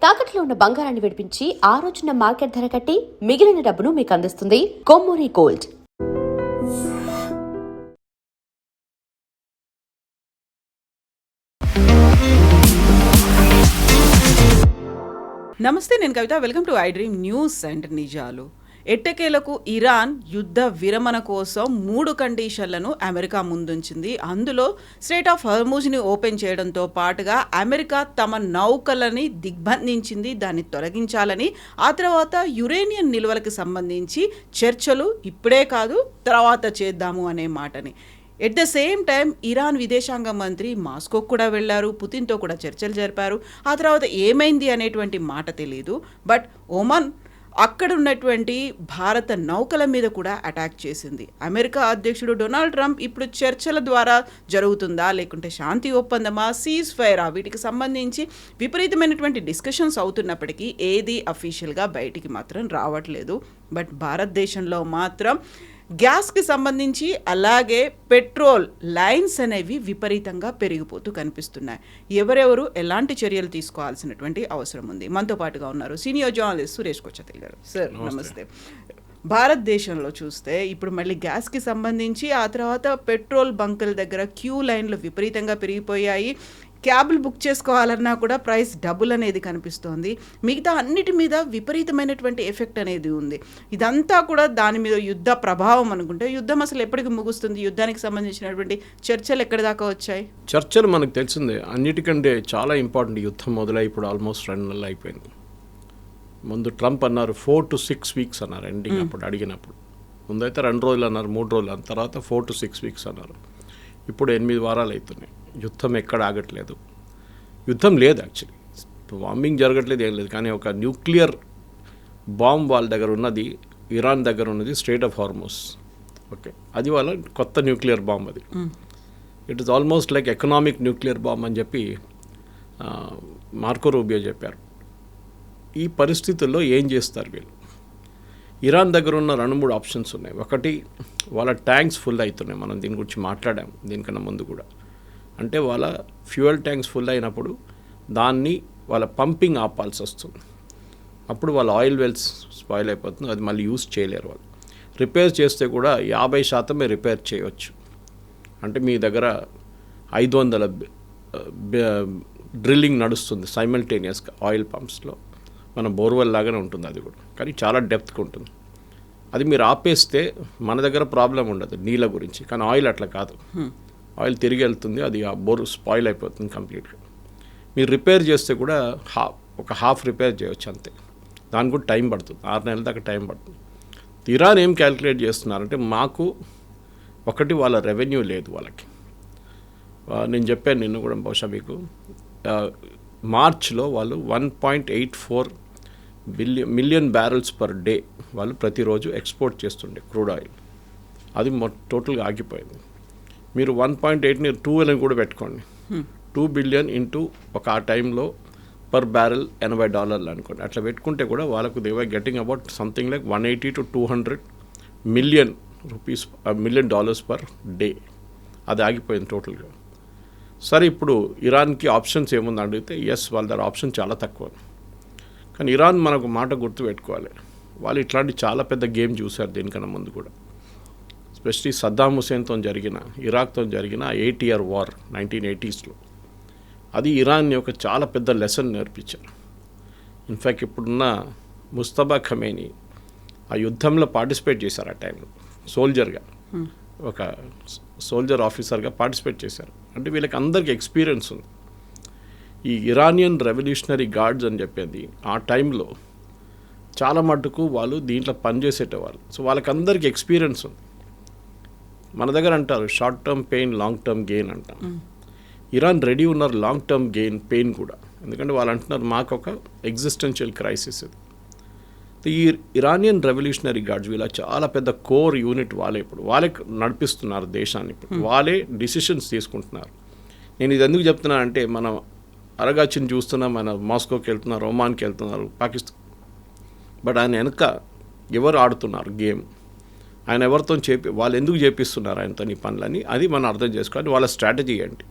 తాకట్లో ఉన్న బంగారాన్ని విడిపించి ఆ రోజున మార్కెట్ ధర కట్టి మిగిలిన డబ్బును మీకు అందిస్తుంది కొమ్మూరి గోల్డ్. నమస్తే, నేను Kavitha. Welcome to I dream news and నిజాలు. ఎట్టకేలకు ఇరాన్ యుద్ధ విరమణ కోసం 3 కండిషన్లను అమెరికా ముందుంచింది. అందులో స్ట్రెయిట్ ఆఫ్ హర్మూజ్ని ఓపెన్ చేయడంతో పాటుగా అమెరికా తమ నౌకలని దిగ్బంధించింది, దాన్ని తొలగించాలని. ఆ తర్వాత యురేనియం నిల్వలకు సంబంధించి చర్చలు ఇప్పుడే కాదు తర్వాత చేద్దాము అనే మాటని. At the same time Iran విదేశాంగ మంత్రి మాస్కోకు కూడా వెళ్ళారు, పుతిన్తో కూడా చర్చలు జరిపారు. ఆ తర్వాత ఏమైంది అనేటువంటి మాట తెలియదు. బట్ ఒమన్ అక్కడ ఉన్నటువంటి భారత నౌకల మీద కూడా అటాక్ చేసింది. అమెరికా అధ్యక్షుడు డొనాల్డ్ ట్రంప్ ఇప్పుడు చర్చల ద్వారా జరుగుతుందా లేకుంటే శాంతి ఒప్పందమా, సీజ్ ఫైరా, వీటికి సంబంధించి విపరీతమైనటువంటి డిస్కషన్స్ అవుతున్నప్పటికీ ఏది అఫీషియల్గా బయటికి మాత్రం రావట్లేదు. బట్ భారతదేశంలో మాత్రం గ్యాస్కి సంబంధించి అలాగే పెట్రోల్ లైన్స్ అనేవి విపరీతంగా పెరిగిపోతూ కనిపిస్తున్నాయి. ఎవరెవరు ఎలాంటి చర్యలు తీసుకోవాల్సినటువంటి అవసరం ఉంది? మనతో పాటుగా ఉన్నారు సీనియర్ జర్నలిస్ట్ సురేష్ కొచ్చతిల్ గారు. సార్ నమస్తే. భారతదేశంలో చూస్తే ఇప్పుడు మళ్ళీ గ్యాస్కి సంబంధించి ఆ తర్వాత పెట్రోల్ బంకుల దగ్గర క్యూ లైన్లు విపరీతంగా పెరిగిపోయాయి. క్యాబ్లు బుక్ చేసుకోవాలన్నా కూడా ప్రైస్ డబుల్ అనేది కనిపిస్తోంది. మిగతా అన్నిటి మీద విపరీతమైనటువంటి ఎఫెక్ట్ అనేది ఉంది. ఇదంతా కూడా దాని మీద యుద్ధ ప్రభావం అనుకుంటే యుద్ధం అసలు ఎప్పటికి ముగుస్తుంది? యుద్ధానికి సంబంధించినటువంటి చర్చలు ఎక్కడి దాకా వచ్చాయి? చర్చలు మనకు తెలిసిందే. అన్నిటికంటే చాలా ఇంపార్టెంట్ యుద్ధం మొదలై ఇప్పుడు ఆల్మోస్ట్ 2 నెలలు అయిపోయింది. ముందు ట్రంప్ అన్నారు 4 to 6 weeks అన్నారు ఎండింగ్. అప్పుడు అడిగినప్పుడు ముందైతే 2 రోజులు అన్నారు, 3 రోజులు అన్న తర్వాత 4 to 6 weeks అన్నారు. ఇప్పుడు 8 వారాలు అవుతున్నాయి. యుద్ధం ఎక్కడ ఆగట్లేదు. యుద్ధం లేదు, యాక్చువల్లీ బాంబింగ్ జరగట్లేదు, ఏం లేదు. కానీ ఒక న్యూక్లియర్ బాంబ్ వాళ్ళ దగ్గర ఉన్నది, ఇరాన్ దగ్గర ఉన్నది స్ట్రెయిట్ ఆఫ్ హార్మూజ్. ఓకే, అది వాళ్ళ కొత్త న్యూక్లియర్ బాంబ్. అది it is almost like economic nuclear bomb అని చెప్పి మార్కో రూబియో చెప్పారు. ఈ పరిస్థితుల్లో ఏం చేస్తారు వీళ్ళు? ఇరాన్ దగ్గర ఉన్న 2-3 ఆప్షన్స్ ఉన్నాయి. ఒకటి, వాళ్ళ ట్యాంక్స్ ఫుల్ అవుతున్నాయి. మనం దీని గురించి మాట్లాడాం దీనికన్నా ముందు కూడా. అంటే వాళ్ళ ఫ్యూయల్ ట్యాంక్స్ ఫుల్ అయినప్పుడు దాన్ని వాళ్ళ పంపింగ్ ఆపాల్సి వస్తుంది. అప్పుడు వాళ్ళ ఆయిల్ వెల్స్ స్పాయిల్ అయిపోతుంది, అది మళ్ళీ యూజ్ చేయలేరు. వాళ్ళు రిపేర్ చేస్తే కూడా 50% రిపేర్ చేయవచ్చు. అంటే మీ దగ్గర 500 డ్రిల్లింగ్ నడుస్తుంది సైమల్టేనియస్గా ఆయిల్ పంప్స్లో. మన బోర్వెల్ లాగానే ఉంటుంది అది కూడా, కానీ చాలా డెప్త్గా ఉంటుంది. అది మీరు ఆపేస్తే మన దగ్గర ప్రాబ్లం ఉండదు నీళ్ళ గురించి, కానీ ఆయిల్ అట్లా కాదు. ఆయిల్ తిరిగి వెళ్తుంది, అది ఆ బోర్ స్పాయిల్ అయిపోతుంది కంప్లీట్గా. మీరు రిపేర్ చేస్తే కూడా ఒక హాఫ్ రిపేర్ చేయవచ్చు అంతే. దానికి కూడా టైం పడుతుంది, 6 నెలల దాకా టైం పడుతుంది. ఇరాన్ ఏం క్యాలిక్యులేట్ చేస్తున్నారంటే, మాకు ఒకటి వాళ్ళ రెవెన్యూ లేదు వాళ్ళకి. నేను చెప్పాను నిన్ను కూడా బహుశా మీకు, మార్చ్లో వాళ్ళు 1.84 మిలియన్ బ్యారెల్స్ పర్ డే వాళ్ళు ప్రతిరోజు ఎక్స్పోర్ట్ చేస్తుండే క్రూడ్ ఆయిల్. అది టోటల్గా ఆగిపోయింది. మీరు 1.8ని 2 అని కూడా పెట్టుకోండి. 2 బిలియన్ ఇంటూ ఒక ఆ టైంలో పర్ బ్యారెల్ $80 అనుకోండి. అట్లా పెట్టుకుంటే కూడా వాళ్ళకు they were getting about something like 180 to 200 million dollars per day. అది ఆగిపోయింది టోటల్గా. సరే, ఇప్పుడు ఇరాన్కి ఆప్షన్స్ ఏముంది అడిగితే, ఎస్, వాళ్ళ దగ్గర ఆప్షన్ చాలా తక్కువ. కానీ ఇరాన్ మనకు మాట గుర్తు పెట్టుకోవాలి, వాళ్ళు ఇట్లాంటి చాలా పెద్ద గేమ్ చూశారు దీనికన్నా ముందు కూడా. ఎస్పెషలీ సద్దాం హుసేన్తో జరిగిన, ఇరాక్తో జరిగిన 8 year వార్ 1980sలో, అది ఇరాన్ యొక్క చాలా పెద్ద లెసన్ నేర్పించారు. ఇన్ఫ్యాక్ట్ ఇప్పుడున్న ముస్తఫా ఖమేనీ ఆ యుద్ధంలో పార్టిసిపేట్ చేశారు. ఆ టైంలో సోల్జర్గా, ఒక సోల్జర్ ఆఫీసర్గా పార్టిసిపేట్ చేశారు. అంటే వీళ్ళకి అందరికీ ఎక్స్పీరియన్స్ ఉంది. ఈ ఇరానియన్ రెవల్యూషనరీ గార్డ్స్ అని చెప్పేది ఆ టైంలో చాలా మటుకు వాళ్ళు దీంట్లో పనిచేసేటవాళ్ళు. సో వాళ్ళకందరికీ ఎక్స్పీరియన్స్ ఉంది. మన దగ్గర అంటారు short term pain, long term gain అంటాం. ఇరాన్ రెడీ ఉన్నారు లాంగ్ టర్మ్ గెయిన్, పెయిన్ కూడా. ఎందుకంటే వాళ్ళు అంటున్నారు మాకు ఒక ఎగ్జిస్టెన్షియల్ క్రైసిస్ ఇది. ఈ ఇరానియన్ రెవల్యూషనరీ గార్డ్స్ వీళ్ళ చాలా పెద్ద కోర్ యూనిట్. వాళ్ళే నడిపిస్తున్నారు దేశాన్ని. ఇప్పుడు వాళ్ళే డిసిషన్స్ తీసుకుంటున్నారు. నేను ఇది ఎందుకు చెప్తున్నానంటే, మనం అరగాచిని చూస్తున్నాం, మన మాస్కోకి వెళ్తున్నారు, ఒమాన్కి వెళ్తున్నారు, పాకిస్తాన్. బట్ ఆయన వెనక ఎవరు ఆడుతున్నారు గేమ్, ఆయన ఎవరితో వాళ్ళు ఎందుకు చేపిస్తున్నారు ఆయనతో ఈ పనులని, అది మనం అర్థం చేసుకోవాలి. వాళ్ళ స్ట్రాటజీ ఏంటి?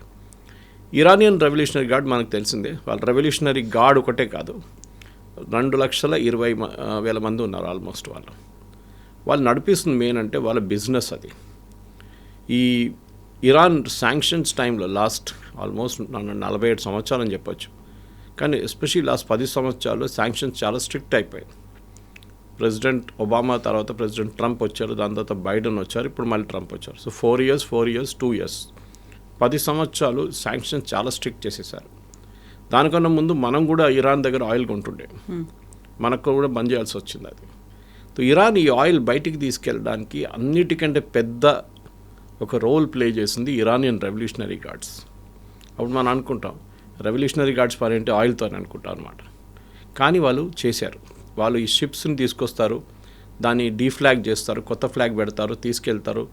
ఇరానియన్ రెవల్యూషనరీ గార్డ్ మనకు తెలిసిందే. వాళ్ళ రెవల్యూషనరీ గార్డ్ ఒకటే కాదు, 2,20,000 మంది ఉన్నారు ఆల్మోస్ట్. వాళ్ళు నడిపిస్తుంది మెయిన్ అంటే వాళ్ళ బిజినెస్ అది. ఈ ఇరాన్ శాంక్షన్స్ టైంలో లాస్ట్ ఆల్మోస్ట్ 47 సంవత్సరాలని చెప్పొచ్చు, కానీ ఎస్పెషల్లీ లాస్ట్ 10 సంవత్సరాలు శాంక్షన్స్ చాలా స్ట్రిక్ట్ అయిపోయింది. ప్రెసిడెంట్ ఒబామా తర్వాత ప్రెసిడెంట్ ట్రంప్ వచ్చారు, దాని తర్వాత బైడెన్ వచ్చారు, ఇప్పుడు మళ్ళీ ట్రంప్ వచ్చారు. సో 4 years 2 years 10 సంవత్సరాలు శాంక్షన్స్ చాలా స్ట్రిక్ట్ చేసేసారు. దానికన్నా ముందు మనం కూడా ఇరాన్ దగ్గర ఆయిల్ కొంటుండే, మనకు కూడా బంద్ చేయాల్సి వచ్చింది అది. సో ఇరాన్ ఈ ఆయిల్ బయటికి తీసుకెళ్ళడానికి అన్నిటికంటే పెద్ద ఒక రోల్ ప్లే చేసింది ఇరానియన్ రెవల్యూషనరీ గార్డ్స్. అప్పుడు మనం అనుకుంటాం రెవల్యూషనరీ గార్డ్స్ పని అంటే ఆయిల్తో అని అనుకుంటాం అనమాట. కానీ వాళ్ళు చేశారు. వాళ్ళు ఈ షిప్స్ని తీసుకొస్తారు, దాన్ని డీఫ్లాగ్ చేస్తారు, కొత్త ఫ్లాగ్ పెడతారు, తీసుకెళ్తారు.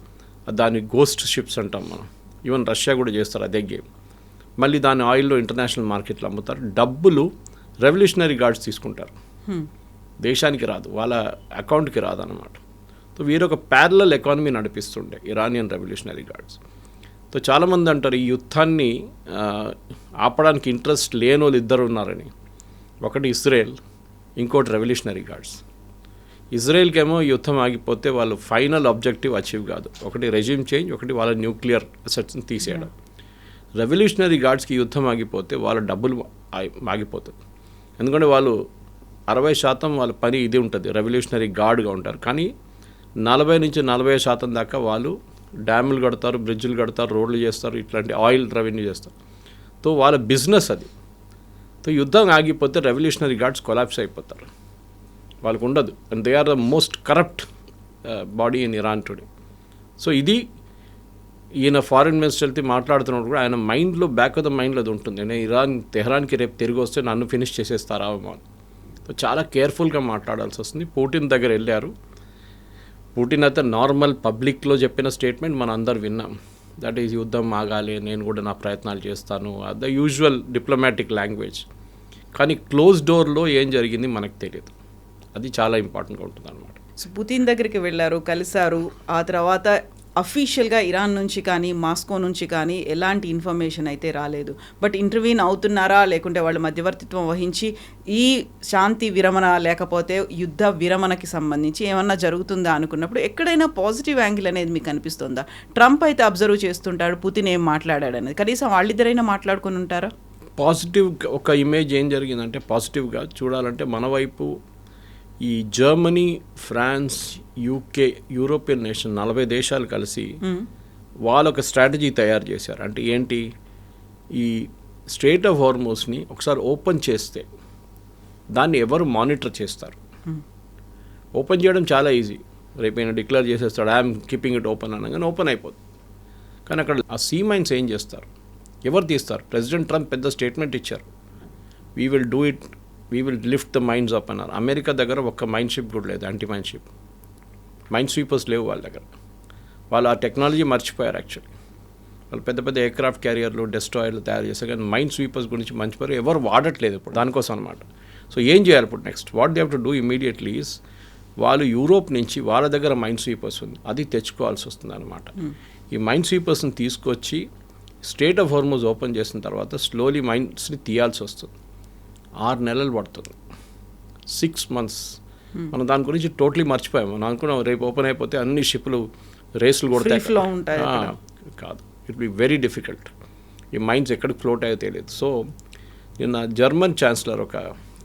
దాన్ని గోస్ట్ షిప్స్ అంటాం మనం. ఈవెన్ రష్యా కూడా చేస్తారు అదే గేమ్. మళ్ళీ దాని ఆయిల్లో ఇంటర్నేషనల్ మార్కెట్లో అమ్ముతారు. డబ్బులు రెవల్యూషనరీ గార్డ్స్ తీసుకుంటారు, దేశానికి రాదు, వాళ్ళ అకౌంట్కి రాదు అన్నమాట. సో వీరొక ప్యారలల్ ఎకానమీ నడిపిస్తుండే ఇరానియన్ రెవల్యూషనరీ గార్డ్స్. సో చాలామంది అంటారు ఈ యుద్ధాన్ని ఆపడానికి ఇంట్రెస్ట్ లేని వాళ్ళు ఇద్దరు ఉన్నారని. ఒకటి ఇజ్రాయెల్, ఇంకోటి రెవల్యూషనరీ గార్డ్స్. ఇజ్రాయెల్కేమో యుద్ధం ఆగిపోతే వాళ్ళు ఫైనల్ ఆబ్జెక్టివ్ అచీవ్ కాదు, ఒకటి రెజ్యూమ్ చేంజ్, ఒకటి వాళ్ళ న్యూక్లియర్ అసెట్స్ని తీసేయడం. రెవల్యూషనరీ గార్డ్స్కి యుద్ధం ఆగిపోతే వాళ్ళ డబ్బులు ఆగిపోతుంది. ఎందుకంటే వాళ్ళు 60% వాళ్ళ పని ఇది ఉంటుంది, రెవల్యూషనరీ గార్డ్గా ఉంటారు. కానీ 40-40% దాకా వాళ్ళు డ్యాములు కడతారు, బ్రిడ్జ్లు కడతారు, రోడ్లు చేస్తారు, ఇట్లాంటి ఆయిల్ రెవెన్యూ చేస్తారు. సో వాళ్ళ బిజినెస్ అది. సో యుద్ధం ఆగిపోతే రెవల్యూషనరీ గార్డ్స్ కొలాప్స్ అయిపోతారు, వాళ్ళకు ఉండదు. And they are the most corrupt body in Iran today. So ఇది ఈయన ఫారిన్ మినిస్టర్ వెళ్తే మాట్లాడుతున్నప్పుడు కూడా ఆయన మైండ్లో బ్యాక్ ఆఫ్ ద మైండ్లో అది ఉంటుంది, నేను ఇరాన్ తెహ్రాన్కి రేపు తిరిగి వస్తే నన్ను ఫినిష్ చేసేస్తారా అని. సో చాలా కేర్ఫుల్గా మాట్లాడాల్సి వస్తుంది. పుటిన్ దగ్గర వెళ్ళారు. పుటిన్ అయితే నార్మల్ పబ్లిక్లో చెప్పిన స్టేట్మెంట్ మనం అందరు విన్నాం, దట్ ఈజ్ యుద్ధం ఆగాలి, నేను కూడా నా ప్రయత్నాలు చేస్తాను, ద యూజువల్ డిప్లొమాటిక్ లాంగ్వేజ్. కానీ క్లోజ్ డోర్లో ఏం జరిగింది మనకు తెలియదు. అది చాలా ఇంపార్టెంట్గా ఉంటుంది అనమాట. సో పుతిన్ దగ్గరికి వెళ్ళారు, కలిశారు. ఆ తర్వాత అఫీషియల్గా ఇరాన్ నుంచి కానీ మాస్కో నుంచి కానీ ఎలాంటి ఇన్ఫర్మేషన్ అయితే రాలేదు. బట్ ఇంటర్వ్యూన్ అవుతున్నారా లేకుంటే వాళ్ళు మధ్యవర్తిత్వం వహించి ఈ శాంతి విరమణ లేకపోతే యుద్ధ విరమణకి సంబంధించి ఏమన్నా జరుగుతుందా అనుకున్నప్పుడు ఎక్కడైనా పాజిటివ్ యాంగిల్ అనేది మీకు అనిపిస్తుందా? ట్రంప్ అయితే అబ్జర్వ్ చేస్తుంటాడు, పుతిన్ ఏం మాట్లాడాడు అనేది. కనీసం వాళ్ళిద్దరైనా మాట్లాడుకుని ఉంటారా? పాజిటివ్ ఒక ఇమేజ్ ఏం జరిగిందంటే, పాజిటివ్గా చూడాలంటే మన వైపు ఈ Germany, France, UK, European nation 40 దేశాలు కలిసి వాళ్ళు ఒక స్ట్రాటజీ తయారు చేశారు. అంటే ఏంటి, ఈ స్ట్రెయిట్ ఆఫ్ హార్మోస్ని ఒకసారి ఓపెన్ చేస్తే దాన్ని ఎవరు మానిటర్ చేస్తారు? ఓపెన్ చేయడం చాలా ఈజీ, రేపైనా డిక్లేర్ చేసేస్తాడు ఐఎమ్ కీపింగ్ ఇట్ ఓపెన్ అనగానే ఓపెన్ అయిపోతుంది. కానీ అక్కడ ఆ సీ మైన్స్ ఏం చేస్తారు, ఎవరు తీస్తారు? ప్రెసిడెంట్ ట్రంప్ పెద్ద స్టేట్మెంట్ ఇచ్చారు, we will do it, we will lift the mines up అన్నారు. అమెరికా దగ్గర ఒక్క మైన్ షిప్ కూడా లేదు, anti mine ship, mine sweepers లేవు వాళ్ళ దగ్గర. వాళ్ళు ఆ టెక్నాలజీ మర్చిపోయారు యాక్చువల్లీ. వాళ్ళు పెద్ద పెద్ద ఎయిర్క్రాఫ్ట్ క్యారియర్లు, డెస్ట్రాయర్లు తయారు చేశారు, కానీ మైన్ స్వీపర్స్ గురించి మర్చిపోయారు, ఎవరు వాడట్లేదు ఇప్పుడు దానికోసం అనమాట. సో ఏం చేయాలి ఇప్పుడు next? What they have to do immediately is, వాళ్ళు యూరోప్ నుంచి వాళ్ళ దగ్గర మైన్ స్వీపర్స్ ఉంది, అది తెచ్చుకోవాల్సి వస్తుంది అనమాట. ఈ మైన్ స్వీపర్స్ని తీసుకొచ్చి స్ట్రెయిట్ ఆఫ్ హార్మోస్ ఓపెన్ చేసిన తర్వాత స్లోలీ మైన్స్ని తీయాల్సి వస్తుంది. 6 నెలలు పడుతుంది, 6 months. మనం దాని గురించి టోటలీ మర్చిపోయాము. మనం అనుకున్నాం రేపు ఓపెన్ అయిపోతే అన్ని షిప్లు రేసులు కొడతాయి, కాదు. It be very difficult. ఈ మైన్స్ ఎక్కడికి ఫ్లోట్ అయ్యో తెలియదు. సో నిన్న జర్మన్ ఛాన్సలర్ ఒక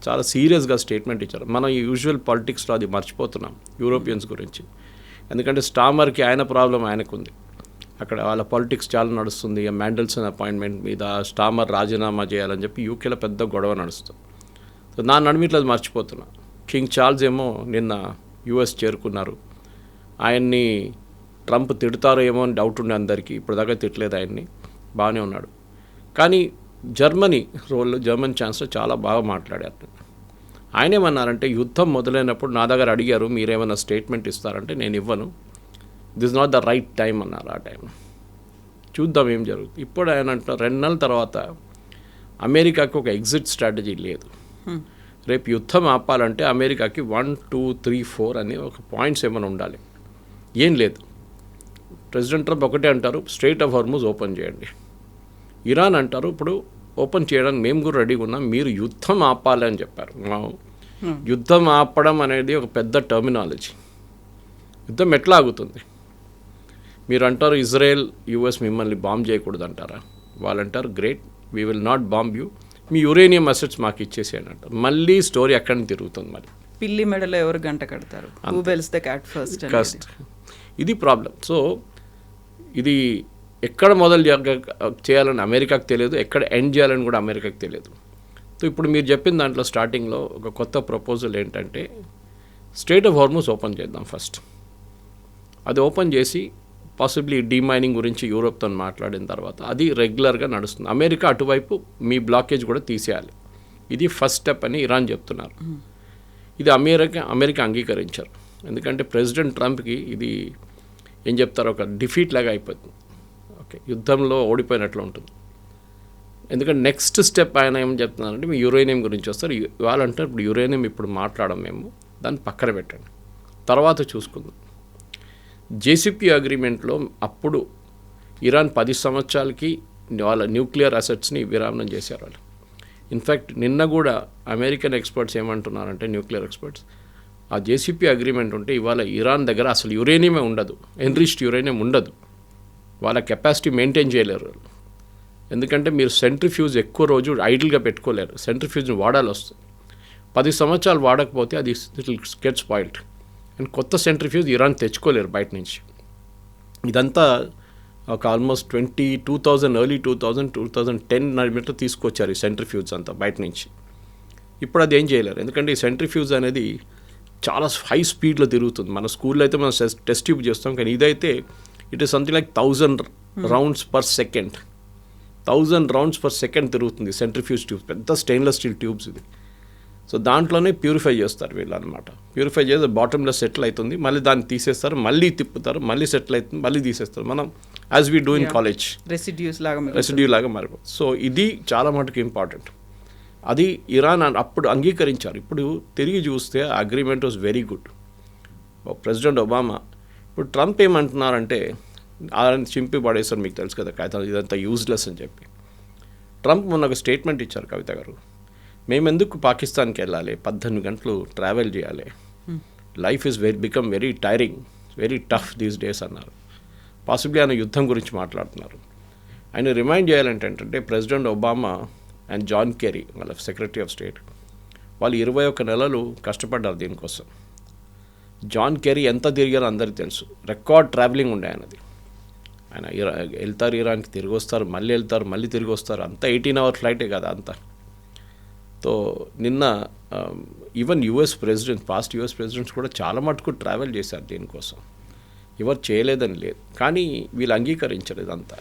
చాలా సీరియస్గా స్టేట్మెంట్ ఇచ్చారు. మనం ఈ యూజువల్ పాలిటిక్స్లో అది మర్చిపోతున్నాం యూరోపియన్స్ గురించి. ఎందుకంటే స్టామర్కి ఆయన ప్రాబ్లం ఆయనకుంది, అక్కడ వాళ్ళ పాలిటిక్స్ చాలా నడుస్తుంది. మ్యాండల్సన్ అపాయింట్మెంట్ మీద స్టామర్ రాజీనామా చేయాలని చెప్పి యూకేలో పెద్ద గొడవ నడుస్తుంది. సో నా నడుమిట్లో అది మర్చిపోతున్నా. కింగ్ చార్ల్స్ ఏమో నిన్న యుఎస్ చేరుకున్నారు. ఆయన్ని ట్రంప్ తిడతారో ఏమో అని డౌట్ ఉండే అందరికీ, ఇప్పటిదాకా తిట్టలేదు ఆయన్ని, బాగానే ఉన్నాడు. కానీ జర్మనీ రోల్లో జర్మన్ ఛాన్సలర్ చాలా బాగా మాట్లాడారు. ఆయన ఏమన్నారంటే, యుద్ధం మొదలైనప్పుడు నా దగ్గర అడిగారు మీరేమైనా స్టేట్మెంట్ ఇస్తారంటే నేను ఇవ్వను, this not the right time అన్నారు. ఆ టైం చూద్దాం ఏం జరుగుతుంది. ఇప్పుడు ఆయన అంటున్నారు 2 నెలల తర్వాత అమెరికాకి ఒక ఎగ్జిట్ స్ట్రాటజీ లేదు. రేపు యుద్ధం ఆపాలంటే అమెరికాకి 1, 2, 3, 4 అనే ఒక పాయింట్స్ ఏమైనా ఉండాలి. ఏం లేదు. ప్రెసిడెంట్ ట్రంప్ ఒకటే అంటారు, స్ట్రెయిట్ ఆఫ్ హార్మోస్ ఓపెన్ చేయండి. ఇరాన్ అంటారు ఇప్పుడు ఓపెన్ చేయడానికి మేము కూడా రెడీగా ఉన్నాం, మీరు యుద్ధం ఆపాలి అని చెప్పారు. యుద్ధం ఆపడం అనేది ఒక పెద్ద టర్మినాలజీ. యుద్ధం ఎట్లా ఆగుతుంది? మీరు అంటారు ఇజ్రాయెల్ యుఎస్ మిమ్మల్ని బాంబ్ చేయకూడదు అంటారా? వాళ్ళు అంటారు great, we will not bomb you, me uranium assets మాకు ఇచ్చేసేయండి అంటారు. మళ్ళీ స్టోరీ ఎక్కడి నుంచి తిరుగుతుంది? మరి పిల్లి మెడలో ఎవరు గంట కడతారు? Who bells the cat first. ఇది ప్రాబ్లం. సో ఇది ఎక్కడ మొదలు చేయాలని అమెరికాకు తెలియదు, ఎక్కడ ఎండ్ చేయాలని కూడా అమెరికాకు తెలియదు. సో ఇప్పుడు మీరు చెప్పిన దాంట్లో స్టార్టింగ్లో ఒక కొత్త ప్రపోజల్ ఏంటంటే స్ట్రెయిట్ ఆఫ్ హార్మూజ్ ఓపెన్ చేద్దాం ఫస్ట్. అది ఓపెన్ చేసి పాసిబ్లీ డీమైనింగ్ గురించి యూరోప్తో మాట్లాడిన తర్వాత అది రెగ్యులర్గా నడుస్తుంది. అమెరికా అటువైపు మీ బ్లాకేజ్ కూడా తీసేయాలి. ఇది ఫస్ట్ స్టెప్ అని ఇరాన్ చెప్తున్నారు. ఇది అమెరికా అంగీకరించారు. ఎందుకంటే ప్రెసిడెంట్ ట్రంప్కి ఇది ఏం చెప్తారు, ఒక డిఫీట్ లాగా అయిపోతుంది. ఓకే, యుద్ధంలో ఓడిపోయినట్లు ఉంటుంది. ఎందుకంటే నెక్స్ట్ స్టెప్ ఆయన ఏం చెప్తున్నారంటే మీ యురేనియం గురించి వస్తారు. వాళ్ళంటే ఇప్పుడు యురేనియం ఇప్పుడు మాట్లాడడం, మేము దాన్ని పక్కన పెట్టండి, తర్వాత చూసుకుందాం. జేసీపీ అగ్రిమెంట్లో అప్పుడు ఇరాన్ 10 సంవత్సరాలకి వాళ్ళ న్యూక్లియర్ అసెట్స్ని విరామం చేశారు వాళ్ళు. ఇన్ఫ్యాక్ట్ నిన్న కూడా అమెరికన్ ఎక్స్పర్ట్స్ ఏమంటున్నారంటే, న్యూక్లియర్ ఎక్స్పర్ట్స్, ఆ జేసీపీ అగ్రిమెంట్ ఉంటే ఇవాళ ఇరాన్ దగ్గర అసలు యురేనియమే ఉండదు, ఎన్రిచ్డ్ యురేనియం ఉండదు. వాళ్ళ కెపాసిటీ మెయింటైన్ చేయలేరు. ఎందుకంటే మీరు సెంట్రిఫ్యూజ్ ఎక్కువ రోజు ఐడిల్గా పెట్టుకోలేరు, సెంట్రిఫ్యూజ్ని వాడాలి వస్తుంది. 10 సంవత్సరాలు వాడకపోతే అది గెట్ స్పాయిల్డ్. అండ్ కొత్త సెంట్రిఫ్యూజ్ ఇరాన్ తెచ్చుకోలేరు బయట నుంచి. ఇదంతా ఒక ఆల్మోస్ట్ 2000 ఎర్లీ 2010 మీటర్ తీసుకొచ్చారు ఈ సెంట్రిఫ్యూజ్ అంతా బయట నుంచి. ఇప్పుడు అది ఏం చేయలేరు, ఎందుకంటే ఈ సెంట్రిఫ్యూజ్ అనేది చాలా హై స్పీడ్లో తిరుగుతుంది. మన స్కూల్లో అయితే మనం టెస్ట్ ట్యూబ్ చేస్తాం, కానీ ఇదైతే it is something like 1000 rounds per second. 1000 rounds per second తిరుగుతుంది సెంట్రిఫ్యూజ్ ట్యూబ్స్, పెద్ద స్టెయిన్లెస్ స్టీల్ ట్యూబ్స్ ఇది. సో దాంట్లోనే ప్యూరిఫై చేస్తారు వీళ్ళు అనమాట. ప్యూరిఫై చేసి బాటంలో సెటిల్ అవుతుంది, మళ్ళీ దాన్ని తీసేస్తారు, మళ్ళీ తిప్పుతారు, మళ్ళీ సెటిల్ అవుతుంది, మళ్ళీ తీసేస్తారు. మనం as we do in college residue లాగా మారిపోతుంది. సో ఇది చాలా మటుకు ఇంపార్టెంట్. అది ఇరాన్ అప్పుడు అంగీకరించారు. ఇప్పుడు తిరిగి చూస్తే agreement was very good. President Obama, ఇప్పుడు ట్రంప్ ఏమంటున్నారంటే ఆయన చింపి పడేస్తారు, మీకు తెలుసు కదా కాగితాలు, ఇదంతా యూజ్లెస్ అని చెప్పి. ట్రంప్ మొన్న ఒక స్టేట్మెంట్ ఇచ్చారు కవిత గారు, మేమెందుకు పాకిస్తాన్కి వెళ్ళాలి, 18 గంటలు ట్రావెల్ చేయాలి, life is become very tiring, very tough these days అన్నారు. పాసిబ్లీ ఆయన యుద్ధం గురించి మాట్లాడుతున్నారు. ఆయన రిమైండ్ చేయాలంటే ఏంటంటే president Obama and John Kerry వాళ్ళ సెక్రటరీ ఆఫ్ స్టేట్, వాళ్ళు 21 నెలలు కష్టపడ్డారు దీనికోసం. జాన్ కెరీ ఎంత తిరిగారో అందరికీ తెలుసు, రికార్డ్ ట్రావెలింగ్ ఉండే ఆయనది. ఆయన వెళ్తారు ఇరాన్కి, తిరిగి వస్తారు, మళ్ళీ వెళ్తారు, మళ్ళీ తిరిగి వస్తారు, అంతా 18 అవర్ ఫ్లైటే కదా అంతా. సో నిన్న ఈవెన్ పాస్ట్ యుఎస్ ప్రెసిడెంట్స్ కూడా చాలా మటుకు ట్రావెల్ చేశారు దీనికోసం. ఎవరు చేయలేదని లేదు, కానీ వీళ్ళు అంగీకరించారు ఇదంతా.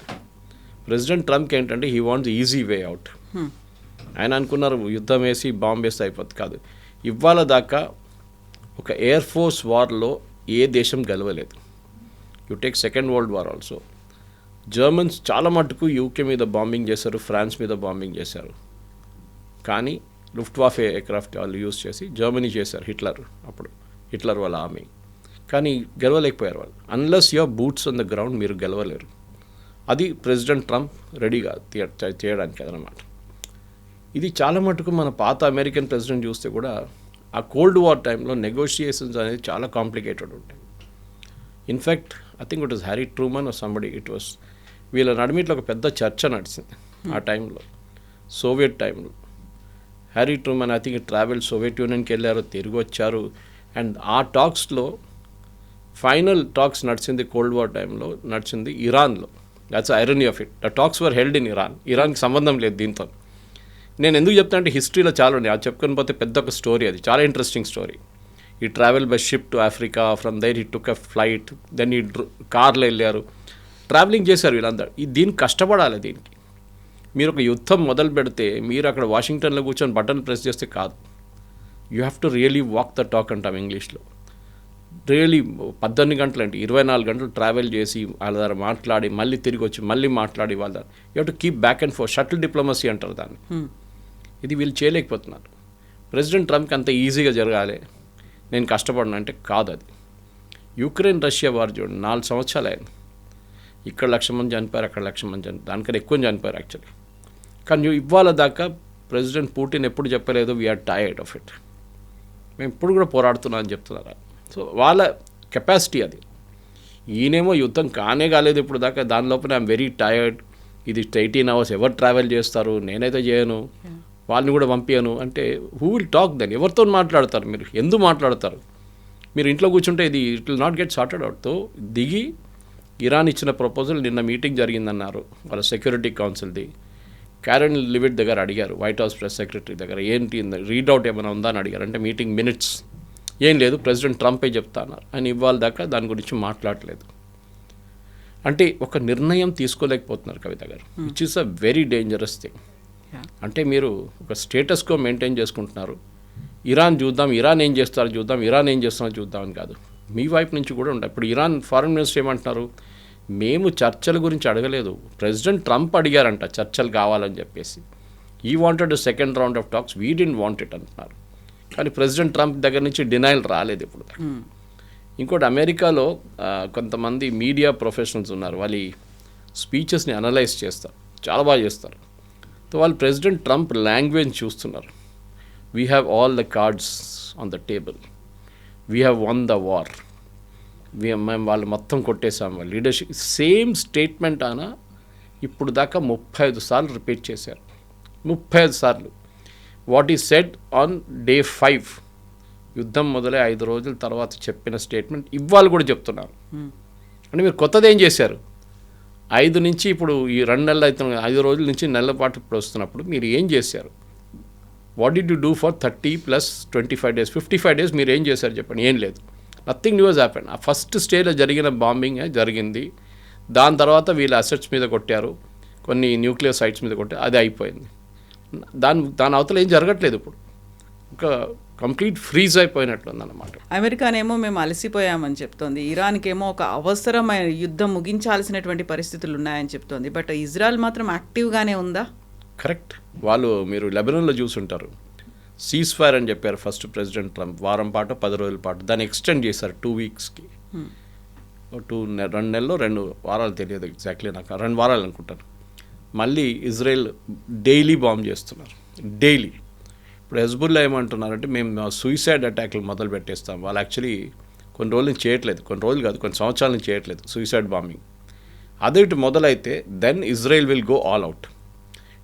ప్రెసిడెంట్ ట్రంప్కి ఏంటంటే he wants easy way out. ఆయన అనుకున్నారు యుద్ధం వేసి బాంబు వేస్తే అయిపోతుంది, కాదు. ఇవాళ దాకా ఒక ఎయిర్ ఫోర్స్ వార్లో ఏ దేశం గెలవలేదు. You take second world war also, Germans చాలా మటుకు యూకే మీద బాంబింగ్ చేశారు, ఫ్రాన్స్ మీద బాంబింగ్ చేశారు, కానీ లుఫ్ట్వాఫే ఎయిర్క్రాఫ్ట్ వాళ్ళు యూజ్ చేసి జర్మనీ చేశారు, హిట్లర్ వాళ్ళ ఆర్మీ. కానీ గెలవలేకపోయారు వాళ్ళు. Unless your boots on the ground మీరు గెలవలేరు. అది ప్రెసిడెంట్ ట్రంప్ రెడీగా చేయడానికి అదనమాట. ఇది చాలా మటుకు మన పాత అమెరికన్ ప్రెసిడెంట్ చూస్తే కూడా ఆ కోల్డ్ వార్ టైంలో నెగోషియేషన్స్ అనేది చాలా కాంప్లికేటెడ్ ఉంటాయి. In fact I think it was Harry Truman or somebody, వీళ్ళ నడిమిట్లో ఒక పెద్ద చర్చ నడిచింది ఆ టైంలో, సోవియట్ టైంలో. Harry Truman I think travel Soviet యూనియన్కి వెళ్ళారు, తిరిగి వచ్చారు. అండ్ ఆ టాక్స్లో ఫైనల్ టాక్స్ నడిచింది కోల్డ్ వార్ టైంలో నడిచింది ఇరాన్లో. That's irony of it. The talks were held in ఇరాన్కి సంబంధం లేదు దీంతో. నేను ఎందుకు చెప్తాను అంటే హిస్టరీలో చాలా ఉన్నాయి, అది చెప్పుకొని పోతే పెద్ద ఒక స్టోరీ, అది చాలా ఇంట్రెస్టింగ్ స్టోరీ. ఈ travel by ship to Africa, from there he took a flight, then ఈ కార్లో వెళ్ళారు, ట్రావెలింగ్ చేశారు వీళ్ళందరూ. దీనికి కష్టపడాలి. దీనికి మీరు ఒక యుద్ధం మొదలు పెడితే మీరు అక్కడ వాషింగ్టన్లో కూర్చొని బటన్ ప్రెస్ చేస్తే కాదు. You have to really walk the talk అంటాం ఇంగ్లీష్లో. రియలీ 18 గంటలు అంటే 24 గంటలు ట్రావెల్ చేసి వాళ్ళ దగ్గర మాట్లాడి మళ్ళీ తిరిగి వచ్చి మళ్ళీ మాట్లాడి వాళ్ళ దగ్గర you have to keep back and four, shuttle diplomacy అంటారు దాన్ని. ఇది వీళ్ళు చేయలేకపోతున్నారు. ప్రెసిడెంట్ ట్రంప్కి అంత ఈజీగా జరగాలి, నేను కష్టపడినా అంటే కాదు. అది యుక్రెయిన్ రష్యా వార్ చూడండి, 4 సంవత్సరాలు అయింది. ఇక్కడ 1,00,000 మంది చనిపోయారు, అక్కడ 1,00,000 మంది చనిపోయారు, దానికన్నా ఎక్కువ చనిపోయారు యాక్చువల్లీ. కానీ ఇవాళ దాకా ప్రెసిడెంట్ పుటిన్ ఎప్పుడు చెప్పలేదు వీఆర్ టైర్డ్ ఆఫ్ ఇట్, మేము ఇప్పుడు కూడా పోరాడుతున్నాం అని చెప్తున్నారు. సో వాళ్ళ కెపాసిటీ అది. ఈయనేమో యుద్ధం కానే కాలేదు ఇప్పుడు దాకా, దాని లోపల ఐఎమ్ వెరీ టైర్డ్, ఇది 18 hours ఎవరు ట్రావెల్ చేస్తారు, నేనైతే చేయను, వాళ్ళని కూడా పంపించను అంటే హూ విల్ టాక్ దెన్? ఎవరితో మాట్లాడతారు మీరు? ఎందుకు మాట్లాడతారు? మీరు ఇంట్లో కూర్చుంటే ఇది it will not get sorted అవుట్తో దిగి ఇరాన్ ఇచ్చిన ప్రపోజల్ నిన్న మీటింగ్ జరిగిందన్నారు వాళ్ళ సెక్యూరిటీ కౌన్సిల్ది. క్యారెన్ లివిట్ దగ్గర అడిగారు, వైట్ హౌస్ ప్రెస్ సెక్రటరీ దగ్గర, ఏంటి రీడౌట్ ఏమైనా ఉందా అని అడిగారు. అంటే మీటింగ్ మినిట్స్ ఏం లేదు, ప్రెసిడెంట్ ట్రంపే చెప్తా అన్నారు. ఆయన ఇవాళ దాకా దాని గురించి మాట్లాడలేదు. అంటే ఒక నిర్ణయం తీసుకోలేకపోతున్నారు కవిత గారు, which is a very dangerous thing. అంటే మీరు ఒక స్టేటస్ కో మెయింటైన్ చేసుకుంటున్నారు. ఇరాన్ చూద్దాం, ఇరాన్ ఏం చేస్తారో చూద్దాం, ఇరాన్ ఏం చేస్తారో చూద్దామని కాదు, మీ వైపు నుంచి కూడా ఉండాలి. ఇప్పుడు ఇరాన్ ఫారెన్ మినిస్టర్ ఏమంటున్నారు, మేము చర్చల గురించి అడగలేదు, ప్రెసిడెంట్ ట్రంప్ అడిగారంట చర్చలు కావాలని చెప్పేసి. ఈ wanted second round of talks, we didn't want it అంటున్నారు. కానీ ప్రెసిడెంట్ ట్రంప్ దగ్గర నుంచి డినైల్ రాలేదు ఇప్పుడు. ఇంకోటి, అమెరికాలో కొంతమంది మీడియా ప్రొఫెషనల్స్ ఉన్నారు, వాళ్ళ స్పీచెస్ని అనలైజ్ చేస్తారు, చాలా బాగా చేస్తారు. సో వాళ్ళు ప్రెసిడెంట్ ట్రంప్ లాంగ్వేజ్ చూస్తున్నారు. We have all the cards on the table, we have one the war, మేము వాళ్ళు మొత్తం కొట్టేసాం. వాళ్ళు లీడర్షిప్ సేమ్ స్టేట్మెంట్ అయినా ఇప్పుడు దాకా 35 సార్లు రిపీట్ చేశారు. 35 సార్లు. What is said on day 5, యుద్ధం మొదలై 5 రోజుల తర్వాత చెప్పిన స్టేట్మెంట్ ఇవాళ కూడా చెప్తున్నారు. అంటే మీరు కొత్తది ఏం చేశారు? 5 నుంచి ఇప్పుడు ఈ 2 నెలలు అవుతున్న 5 రోజుల నుంచి నెలల పాటు ఇప్పుడు వస్తున్నప్పుడు మీరు ఏం చేశారు? What did you do for 30 + 25 days, 55 days మీరు ఏం చేశారు చెప్పండి? ఏం లేదు. Nothing news happen. ఆ ఫస్ట్ స్టేజ్లో జరిగిన బాంబింగ్ జరిగింది. దాని తర్వాత వీళ్ళ అసెట్స్ మీద కొట్టారు, కొన్ని న్యూక్లియర్ సైట్స్ మీద కొట్టారు, అది అయిపోయింది. దాని అవతల ఏం జరగట్లేదు. ఇప్పుడు ఒక కంప్లీట్ ఫ్రీజ్ అయిపోయినట్లుందన్నమాట. అమెరికానేమో మేము అలసిపోయామని చెప్తోంది, ఇరాన్కేమో ఒక అవసరమైన యుద్ధం ముగించాల్సినటువంటి పరిస్థితులు ఉన్నాయని చెప్తోంది. బట్ ఇజ్రాయెల్ మాత్రం యాక్టివ్గానే ఉందా? కరెక్ట్. వాళ్ళు మీరు లెబనాన్లో చూసుంటారు, సీజ్ ఫైర్ అని చెప్పారు ఫస్ట్ ప్రెసిడెంట్ ట్రంప్. వారం పాటు 10 రోజుల పాటు దాన్ని ఎక్స్టెండ్ చేశారు 2 weeksకి. 2 నెలల్లో 2 వారాలు తెలియదు ఎగ్జాక్ట్లీ నాకు, 2 వారాలు అనుకుంటాను. మళ్ళీ ఇజ్రాయెల్ డైలీ బాంబ్ చేస్తున్నారు, డైలీ. ఇప్పుడు హెజ్బుల్లా ఏమంటున్నారంటే మేము సూసైడ్ అటాక్లు మొదలు పెట్టేస్తాం. వాళ్ళు యాక్చువల్లీ కొన్ని రోజుల నుంచి చేయట్లేదు, కొన్ని రోజులు కాదు కొన్ని సంవత్సరాల నుంచి చేయట్లేదు సూసైడ్ బాంబింగ్. అదే ఇటు మొదలైతే then Israel will go all out.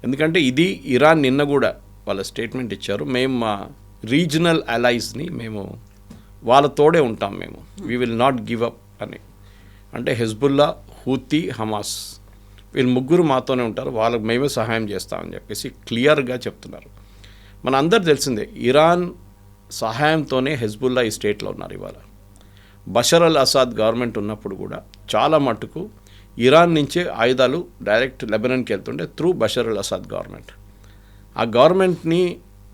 ఎందుకంటే ఇది ఇరాన్ నిన్న కూడా వాళ్ళ స్టేట్మెంట్ ఇచ్చారు, మేము మా రీజనల్ అలైస్ని మేము వాళ్ళ తోడే ఉంటాం, మేము we will not give up అని. అంటే హెజ్బుల్లా, హూతీ, హమాస్ వీళ్ళు ముగ్గురు మాతోనే ఉంటారు, వాళ్ళకి మేమే సహాయం చేస్తామని చెప్పేసి క్లియర్గా చెప్తున్నారు. మన అందరు తెలిసిందే, ఇరాన్ సహాయంతోనే హెజ్బుల్లా ఈ స్టేట్లో ఉన్నారు. ఇవాళ బషర్ అల్ అసాద్ గవర్నమెంట్ ఉన్నప్పుడు కూడా చాలా మట్టుకు ఇరాన్ నుంచే ఆయుధాలు డైరెక్ట్ లెబనాన్కి వెళ్తుండే through Bashar al Assad government. ఆ గవర్నమెంట్ని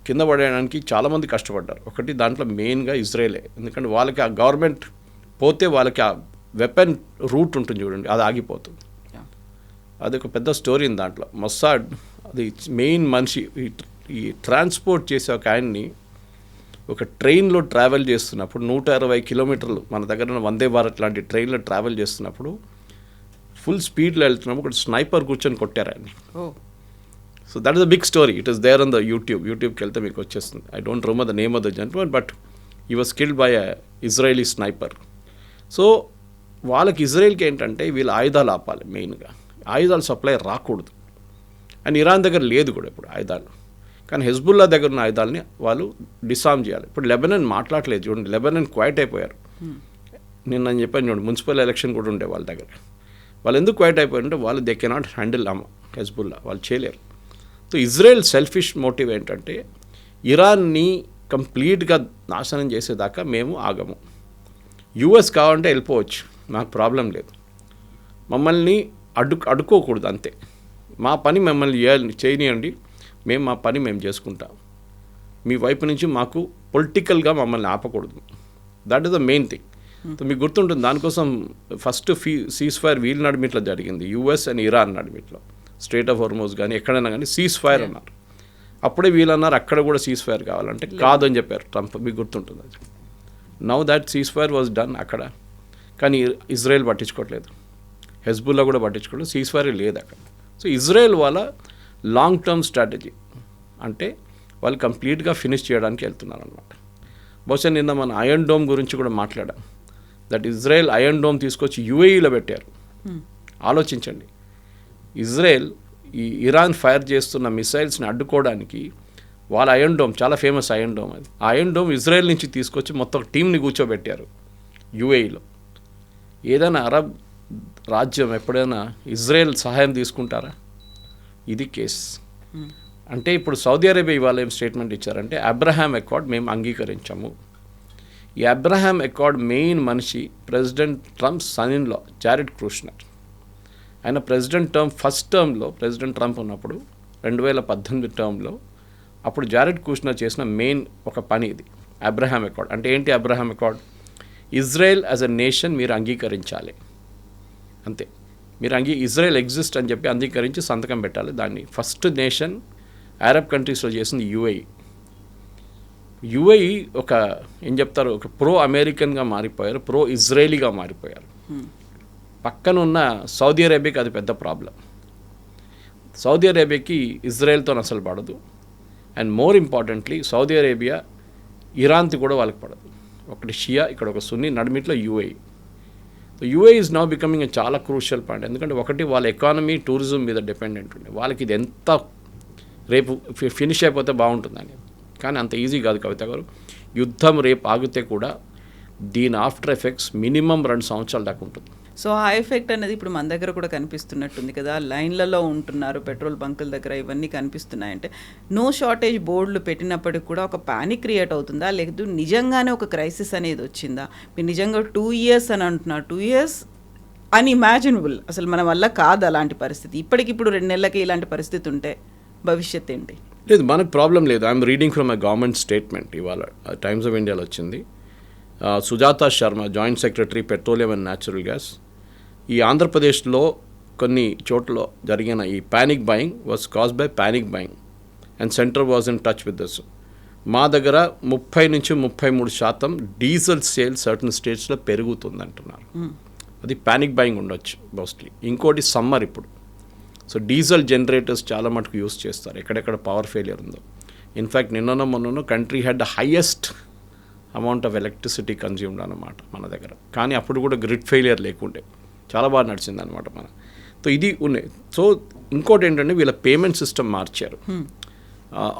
కింద పడేయడానికి చాలామంది కష్టపడ్డారు. ఒకటి దాంట్లో మెయిన్గా ఇజ్రాయేలే. ఎందుకంటే వాళ్ళకి ఆ గవర్నమెంట్ పోతే వాళ్ళకి ఆ వెపన్ రూట్ ఉంటుంది చూడండి, అది ఆగిపోతుంది. అది ఒక పెద్ద స్టోరీ ఉంది దాంట్లో. మొస్సాడ్ అది మెయిన్ మనిషి ఈ ట్రాన్స్పోర్ట్ చేసే ఒక ఆయన్ని ఒక ట్రైన్లో ట్రావెల్ చేస్తున్నప్పుడు 120 కిలోమీటర్లు మన దగ్గర వందే భారత్ లాంటి ట్రైన్లో ట్రావెల్ చేస్తున్నప్పుడు ఫుల్ స్పీడ్లో వెళ్తున్నప్పుడు ఒక స్నైపర్ కూర్చొని కొట్టారు ఆయన్ని. So that is a big story. It is there on the యూట్యూబ్కి వెళ్తే మీకు వచ్చేస్తుంది. I don't remember the name of the gentleman, but he was killed by a Israeli sniper. So వాళ్ళకి ఇజ్రాయెల్కి ఏంటంటే వీళ్ళు ఆయుధాలు ఆపాలి, మెయిన్గా ఆయుధాలు సప్లై రాకూడదు. అండ్ ఇరాన్ దగ్గర లేదు కూడా ఇప్పుడు ఆయుధాలు. కానీ హెజ్బుల్లా దగ్గర ఉన్న ఆయుధాలని వాళ్ళు డిసామ్ చేయాలి. ఇప్పుడు లెబనాన్ మాట్లాడలేదు చూడండి, లెబనాన్ క్వైట్ అయిపోయారు. నేను చెప్పాను చూడండి, మున్సిపల్ ఎలక్షన్ కూడా ఉండే వాళ్ళ దగ్గర. వాళ్ళు ఎందుకు క్వైట్ అయిపోయారంటే వాళ్ళు దే కెనాట్ హ్యాండిల్ హెజ్బుల్లా, వాళ్ళు చేయలేరు. సో ఇజ్రాయెల్ సెల్ఫిష్ మోటివ్ ఏంటంటే ఇరాన్ని కంప్లీట్గా నాశనం చేసేదాకా మేము ఆగము. యూఎస్ కావాలంటే వెళ్ళిపోవచ్చు, మాకు ప్రాబ్లం లేదు, మమ్మల్ని అడ్డుకోకూడదు అంతే. మా పని మమ్మల్ని చేయనియండి, మేము మా పని మేము చేసుకుంటాం, మీ వైపు నుంచి మాకు పొలిటికల్గా మమ్మల్ని ఆపకూడదు. That is the main thing. మీకు గుర్తుంటుంది, దానికోసం ఫస్ట్ సీజ్ ఫైర్ వీళ్ళ నడిమిట్లో జరిగింది, యూఎస్ అండ్ ఇరాన్ నడిమిట్లో. స్ట్రేట్ ఆఫ్ హోర్మోజ్ కానీ ఎక్కడైనా కానీ సీజ్ ఫైర్ అన్నారు. అప్పుడే వీళ్ళు అన్నారు అక్కడ కూడా సీజ్ ఫైర్ కావాలంటే కాదని చెప్పారు ట్రంప్, మీకు గుర్తుంటుంది అది. Now that cease fire was done అక్కడ. కానీ ఇజ్రాయెల్ పట్టించుకోవట్లేదు, హెజ్బుల్లా కూడా పట్టించుకోవట్లేదు, సీజ్ ఫైర్ లేదు అక్కడ. సో ఇజ్రాయెల్ వాళ్ళ లాంగ్ టర్మ్ స్ట్రాటజీ అంటే వాళ్ళు కంప్లీట్గా ఫినిష్ చేయడానికి వెళ్తున్నారు అనమాట. బహుశా నిన్న మన ఐరన్ డోమ్ గురించి కూడా మాట్లాడాం. దట్ ఇజ్రాయెల్ ఐరన్ డోమ్ తీసుకొచ్చి యుఏఈలో పెట్టారు. ఆలోచించండి, ఇజ్రాయెల్ ఈ ఇరాన్ ఫైర్ చేస్తున్న మిసైల్స్ని అడ్డుకోవడానికి వాళ్ళ ఐరన్ డోమ్, చాలా ఫేమస్ ఐరన్ డోమ్, అది ఆ ఐరన్ డోమ్ ఇజ్రాయెల్ నుంచి తీసుకొచ్చి మొత్తం టీంని కూర్చోబెట్టారు యుఏఈలో. ఏదైనా అరబ్ రాజ్యం ఎప్పుడైనా ఇజ్రాయెల్ సహాయం తీసుకుంటారా? ఇది కేస్. అంటే ఇప్పుడు సౌదీ అరేబియా ఇవాళ ఏం స్టేట్మెంట్ ఇచ్చారంటే అబ్రహాం అకార్డ్ మేము అంగీకరించాము. ఈ అబ్రహాం అకార్డ్ మెయిన్ మనిషి president Trump son in law Jared Kushner. ఆయన ప్రెసిడెంట్ టర్మ్ ఫస్ట్ టర్మ్లో ప్రెసిడెంట్ ట్రంప్ ఉన్నప్పుడు 2018 టర్మ్లో అప్పుడు జారెడ్ కుష్నర్ చేసిన మెయిన్ ఒక పని ఇది అబ్రహాం అకార్డ్. అంటే ఏంటి Abraham accord? Israel as a nation మీరు అంగీకరించాలి, అంతే. మీరు ఇజ్రాయెల్ ఎగ్జిస్ట్ అని చెప్పి అంగీకరించి సంతకం పెట్టాలి. దాన్ని ఫస్ట్ నేషన్ అరబ్ కంట్రీస్లో చేసింది యుఏఈ. యుఏఈ ఒక ఏం చెప్తారు, ఒక ప్రో అమెరికన్గా మారిపోయారు, ప్రో ఇజ్రాయలీగా మారిపోయారు. పక్కన ఉన్న సౌదీ అరేబియాకి అది పెద్ద ప్రాబ్లం. సౌదీ అరేబియాకి ఇజ్రాయెల్తో అసలు పడదు. And more importantly Saudi Arabia ఇరాన్తో కూడా వాళ్ళకి పడదు. ఒకటి షియా, ఇక్కడ ఒక సున్నీ, నడిమిట్లో UAE. UAE is now becoming a చాలా క్రూషియల్ పాయింట్. ఎందుకంటే ఒకటి వాళ్ళ ఎకానమీ టూరిజం మీద డిపెండెంట్ ఉండే, వాళ్ళకి ఇది ఎంత రేపు ఫినిష్ అయిపోతే బాగుంటుందని. కానీ అంత ఈజీ కాదు కవిత గారు. యుద్ధం రేపు ఆగితే కూడా దీని ఆఫ్టర్ ఎఫెక్ట్స్ మినిమం 2 సంవత్సరాల దాకా ఉంటుంది. సో ఆ ఎఫెక్ట్ అనేది ఇప్పుడు మన దగ్గర కూడా కనిపిస్తున్నట్టుంది కదా, లైన్లలో ఉంటున్నారు పెట్రోల్ బంకుల దగ్గర, ఇవన్నీ కనిపిస్తున్నాయంటే నో షార్టేజ్ బోర్డులు పెట్టినప్పటికి కూడా ఒక ప్యానిక్ క్రియేట్ అవుతుందా, లేదు నిజంగానే ఒక క్రైసిస్ అనేది వచ్చిందా? మీరు నిజంగా 2 years అని అంటున్నారు, 2 years అన్ఇమాజినబుల్, అసలు మన వల్ల కాదు అలాంటి పరిస్థితి. ఇప్పటికిప్పుడు 2 నెలలకి ఇలాంటి పరిస్థితి ఉంటే భవిష్యత్ ఏంటి? లేదు, మనకు ప్రాబ్లం లేదు. I'm reading from a government statement, ఇవాళ టైమ్స్ ఆఫ్ ఇండియాలో వచ్చింది. Sujatha Sharma, joint secretary petroleum and natural gas, ఈ ఆంధ్రప్రదేశ్లో కొన్ని చోట్ల జరిగిన ఈ panic buying was cause by panic buying and centre was in touch with this. మా దగ్గర 30 నుంచి 33% డీజిల్ సేల్ సర్టన్ స్టేట్స్లో పెరుగుతుంది అంటున్నారు. అది ప్యానిక్ బయింగ్ ఉండొచ్చు మోస్ట్లీ. ఇంకోటి సమ్మర్ ఇప్పుడు, సో డీజిల్ జనరేటర్స్ చాలా మటుకు యూస్ చేస్తారు ఎక్కడెక్కడ పవర్ ఫెయిలియర్ ఉందో. ఇన్ఫ్యాక్ట్ మొన్న country had the highest amount of electricity consumed అన్నమాట మన దగ్గర. కానీ అప్పుడు కూడా గ్రిడ్ ఫెయిలియర్ లేకుండే, చాలా బాగా నడిచింది అనమాట మన. సో ఇది ఉన్నాయి. సో ఇంకోటి ఏంటంటే వీళ్ళ పేమెంట్ సిస్టమ్ మార్చారు.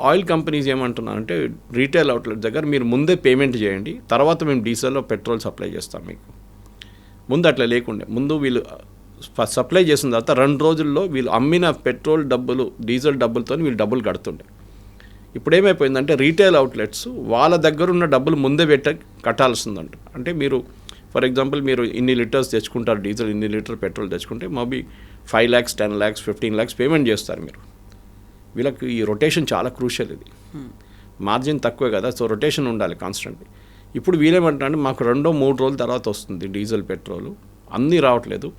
ఆయిల్ కంపెనీస్ ఏమంటున్నారంటే రీటైల్ అవుట్లెట్ దగ్గర మీరు ముందే పేమెంట్ చేయండి, తర్వాత మేము డీజిల్లో పెట్రోల్ సప్లై చేస్తాం మీకు. ముందు అట్లా లేకుండే. ముందు వీళ్ళు సప్లై చేసిన తర్వాత 2 రోజుల్లో వీళ్ళు అమ్మిన పెట్రోల్ డబ్బులు, డీజిల్ డబ్బులతో వీళ్ళు డబ్బులు కడుతుండే. ఇప్పుడు ఏమైపోయిందంటే రీటైల్ అవుట్లెట్స్ వాళ్ళ దగ్గర ఉన్న డబ్బులు ముందే కట్టాల్సిందంట. అంటే మీరు ఫర్ ఎగ్జాంపుల్ మీరు ఇన్ని లీటర్స్ తెచ్చుకుంటారు డీజిల్, ఇన్ని లీటర్ పెట్రోల్ తెచ్చుకుంటే maybe 5 lakhs, 10 lakhs, 15 lakhs payment చేస్తారు మీరు. వీళ్ళకి ఈ రొటేషన్ చాలా క్రూషియల్, ఇది మార్జిన్ తక్కువే కదా, సో రొటేషన్ ఉండాలి కాన్స్టెంట్లీ. ఇప్పుడు వీళ్ళేమంటారంటే మాకు 2-3 రోజుల తర్వాత వస్తుంది డీజిల్, పెట్రోల్, అన్నీ రావట్లేదు.